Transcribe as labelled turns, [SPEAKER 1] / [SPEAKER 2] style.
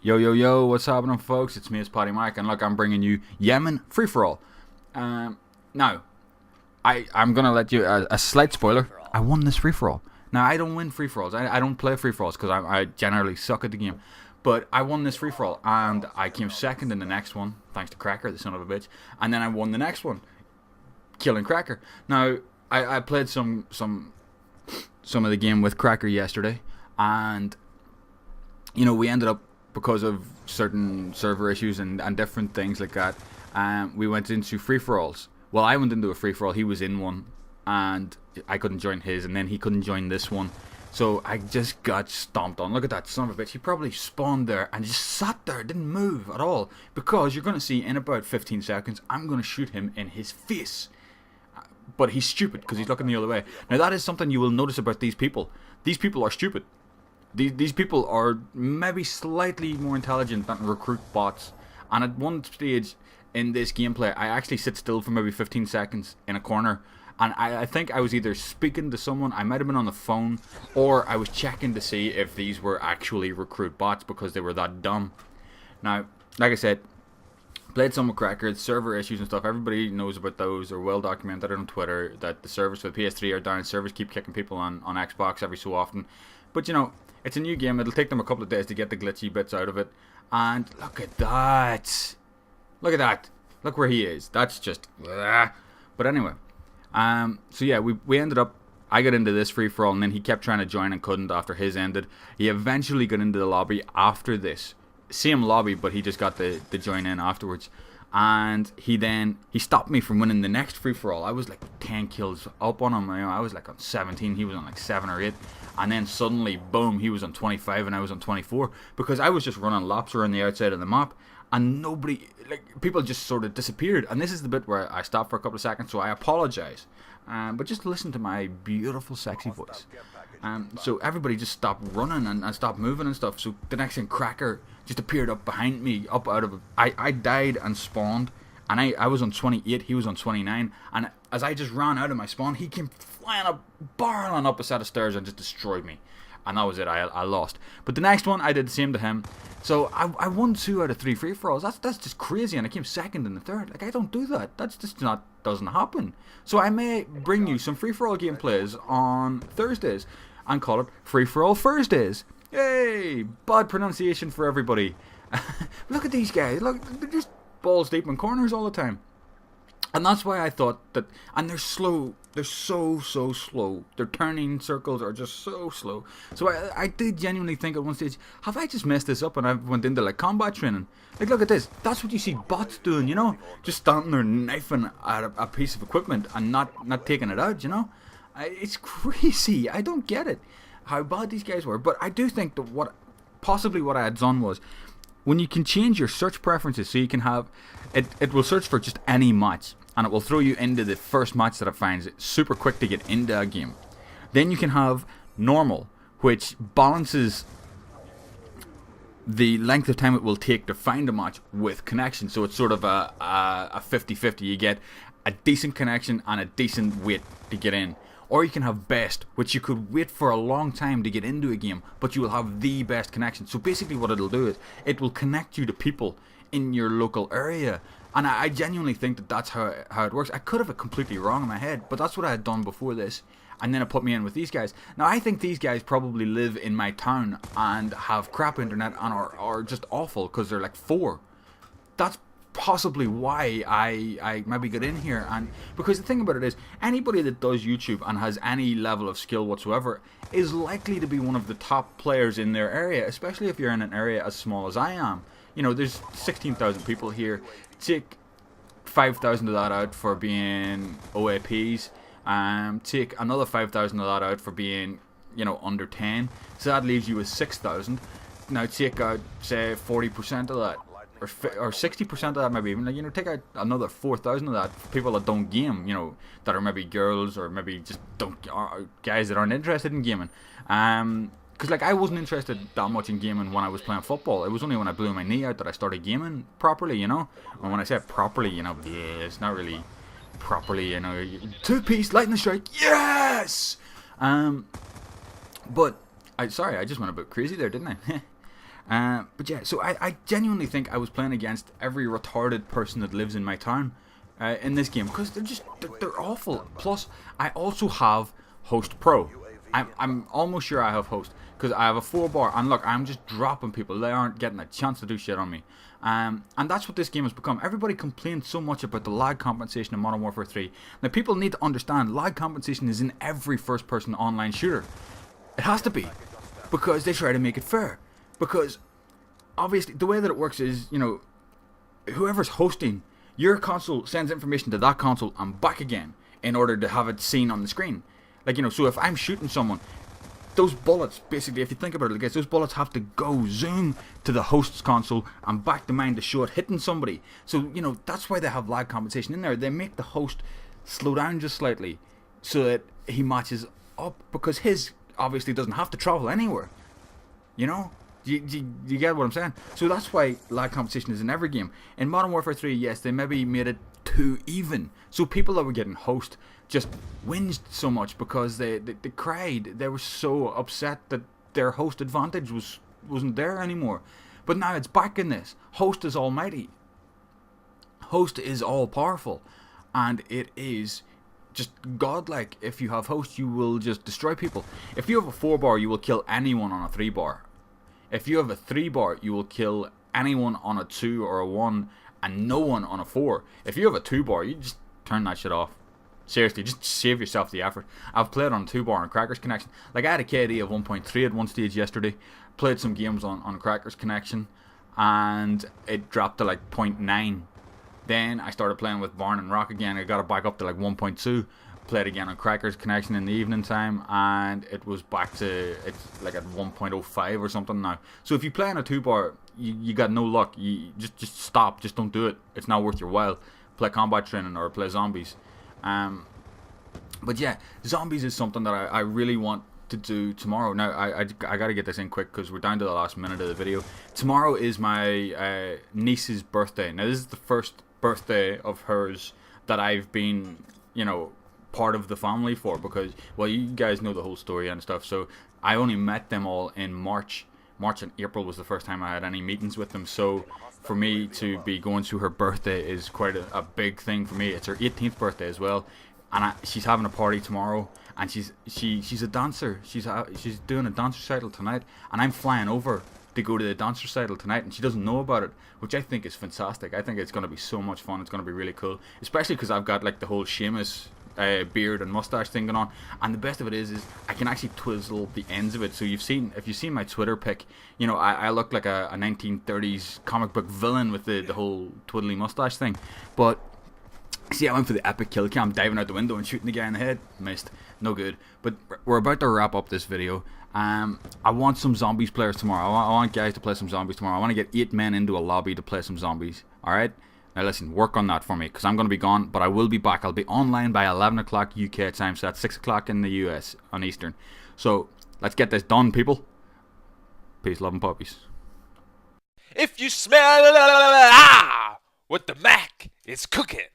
[SPEAKER 1] Yo, yo, yo, what's happening, folks? It's me, it's Paddy Mike, and look, I'm bringing you Yemen free-for-all. Now, I'm going to let you, a slight spoiler, I won this free-for-all. Now, I don't win free-for-alls, I don't play free-for-alls, because I generally suck at the game. But I won this free-for-all, and I came second in the next one, thanks to Cracker, the son of a bitch, and then I won the next one, killing Cracker. Now, I played some of the game with Cracker yesterday, and, you know, we ended up, because of certain server issues and different things like that, we went into free-for-alls. Well, I went into a free-for-all, he was in one, and I couldn't join his, and then he couldn't join this one. So I just got stomped on. Look at that son of a bitch. He probably spawned there and just sat there, didn't move at all. Because you're going to see in about 15 seconds, I'm going to shoot him in his face. But he's stupid because he's looking the other way. Now that is something you will notice about these people. These people are stupid. These people are maybe slightly more intelligent than recruit bots. And at one stage in this gameplay, I actually sit still for maybe 15 seconds in a corner. And I think I was either speaking to someone, I might have been on the phone, or I was checking to see if these were actually recruit bots because they were that dumb. Now, like I said, played some with Cracker, server issues and stuff. Everybody knows about those. They're well documented on Twitter that the servers for the PS3 are down. Servers keep kicking people on Xbox every so often. But you know, it's a new game. It'll take them a couple of days to get the glitchy bits out of it. And look at that. Look at that. Look where he is. That's just... But anyway. So yeah, we ended up, I got into this free-for-all, and then he kept trying to join and couldn't after his ended. He eventually got into the lobby after this. Same lobby, but he just got the join in afterwards. And he stopped me from winning the next free-for-all. I was like 10 kills up on him. You know, I was like on 17, he was on like 7 or 8. And then suddenly, boom, he was on 25 and I was on 24. Because I was just running laps around the outside of the map. And nobody, like, people just sort of disappeared. And this is the bit where I stopped for a couple of seconds, so I apologize. But just listen to my beautiful, sexy voice. So everybody just stopped running and stopped moving and stuff. So the next thing, Cracker just appeared up behind me, up out of... I died and spawned, and I was on 28, he was on 29. And as I just ran out of my spawn, he came flying up, barreling up a set of stairs and just destroyed me. And that was it, I lost. But the next one, I did the same to him. So I won 2 out of 3 free-for-alls. That's just crazy, and I came second in the third. Like, I don't do that. That's just doesn't happen. So I may bring you some free-for-all gameplays on Thursdays and call it Free-for-all Thursdays. Yay! Bad pronunciation for everybody. Look at these guys. Look, they're just balls deep in corners all the time. And that's why I thought that, and they're slow, they're so slow, their turning circles are just so slow. So I did genuinely think at one stage, have I just messed this up and I went into like combat training? Like, look at this, that's what you see bots doing, you know, just standing there knifing at a piece of equipment and not taking it out, you know. It's crazy, I don't get it, how bad these guys were. But I do think that possibly what I had done was, when you can change your search preferences so you can have, it will search for just any match. And it will throw you into the first match that it finds. It's super quick to get into a game. Then you can have normal, which balances the length of time it will take to find a match with connection. So it's sort of a 50-50. You get a decent connection and a decent wait to get in. Or you can have best, which you could wait for a long time to get into a game, but you will have the best connection. So basically what it'll do is, it will connect you to people in your local area. And I genuinely think that that's how it works. I could have it completely wrong in my head, but that's what I had done before this. And then it put me in with these guys. Now, I think these guys probably live in my town and have crap internet and are just awful because they're like 4. That's possibly why I maybe got in here. And because the thing about it is, anybody that does YouTube and has any level of skill whatsoever is likely to be one of the top players in their area, especially if you're in an area as small as I am. You know, there's 16,000 people here. Take 5,000 of that out for being OAPs. Take another 5,000 of that out for being, you know, under 10. So that leaves you with 6,000. Now take out, say, 40% of that, or 60% of that, maybe even. You know, take out another 4,000 of that for people that don't game. You know, that are maybe girls or maybe just guys that aren't interested in gaming. Because, like, I wasn't interested that much in gaming when I was playing football. It was only when I blew my knee out that I started gaming properly, you know. And when I say properly, you know, yeah, it's not really properly, you know. 2-piece lightning strike, yes! But, sorry, I just went a bit crazy there, didn't I? But yeah, so I genuinely think I was playing against every retarded person that lives in my town in this game, because they're awful. Plus, I also have Host Pro. I'm almost sure I have Host, because I have a 4-bar, and look, I'm just dropping people. They aren't getting a chance to do shit on me. And that's what this game has become. Everybody complains so much about the lag compensation in Modern Warfare 3. Now, people need to understand, lag compensation is in every first-person online shooter. It has to be, because they try to make it fair. Because, obviously, the way that it works is, you know, whoever's hosting, your console sends information to that console and back again in order to have it seen on the screen. Like, you know, so if I'm shooting someone, those bullets, basically, if you think about it, guys, those bullets have to go zoom to the host's console and back to mine to show it hitting somebody. So, you know, that's why they have lag compensation in there. They make the host slow down just slightly so that he matches up, because his obviously doesn't have to travel anywhere. You know? You get what I'm saying? So that's why lag compensation is in every game. In Modern Warfare 3, yes, they maybe made it too even. So people that were getting host just whinged so much because they cried. They were so upset that their host advantage wasn't there anymore. But now it's back in this. Host is almighty. Host is all powerful. And it is just godlike. If you have host, you will just destroy people. If you have a 4-bar, you will kill anyone on a 3-bar. If you have a 3-bar, you will kill anyone on a 2 or a 1 and no one on a 4. If you have a 2-bar, you just turn that shit off. Seriously, just save yourself the effort. I've played on 2-bar on Crackers Connection. Like, I had a KD of 1.3 at one stage yesterday. Played some games on Crackers Connection, and it dropped to like 0.9. Then I started playing with Barn and Rock again. I got it back up to like 1.2. Played again on Crackers Connection in the evening time, and it was back to, it's like at 1.05 or something now. So if you play on a 2-bar, you got no luck. You just stop. Just don't do it. It's not worth your while. Play combat training or play zombies. But yeah, zombies is something that I really want to do tomorrow. Now I gotta get this in quick because we're down to the last minute of the video. Tomorrow is my niece's birthday. Now this is the first birthday of hers that I've been, you know, part of the family for, because, well, you guys know the whole story and stuff. So I only met them all in March and April was the first time I had any meetings with them. So for me to be going to her birthday is quite a big thing for me. It's her 18th birthday as well, and she's having a party tomorrow, and she's a dancer. She's doing a dance recital tonight, and I'm flying over to go to the dance recital tonight, and she doesn't know about it, which I think is fantastic. I think it's going to be so much fun. It's going to be really cool, especially because I've got like the whole Seamus beard and mustache thing going on, and the best of it is I can actually twizzle the ends of it. So if you've seen my Twitter pic, you know, I look like a 1930s comic book villain with the whole twiddly mustache thing. But see, I went for the epic kill cam, diving out the window and shooting the guy in the head. Missed, no good. But we're about to wrap up this video. I want some zombies players tomorrow. I want guys to play some zombies tomorrow. I want to get 8 men into a lobby to play some zombies. Alright? Now listen, work on that for me, because I'm going to be gone, but I will be back. I'll be online by 11 o'clock UK time, so that's 6 o'clock in the US on Eastern. So, let's get this done, people. Peace, love, and puppies.
[SPEAKER 2] If you smell what the Mac is cooking.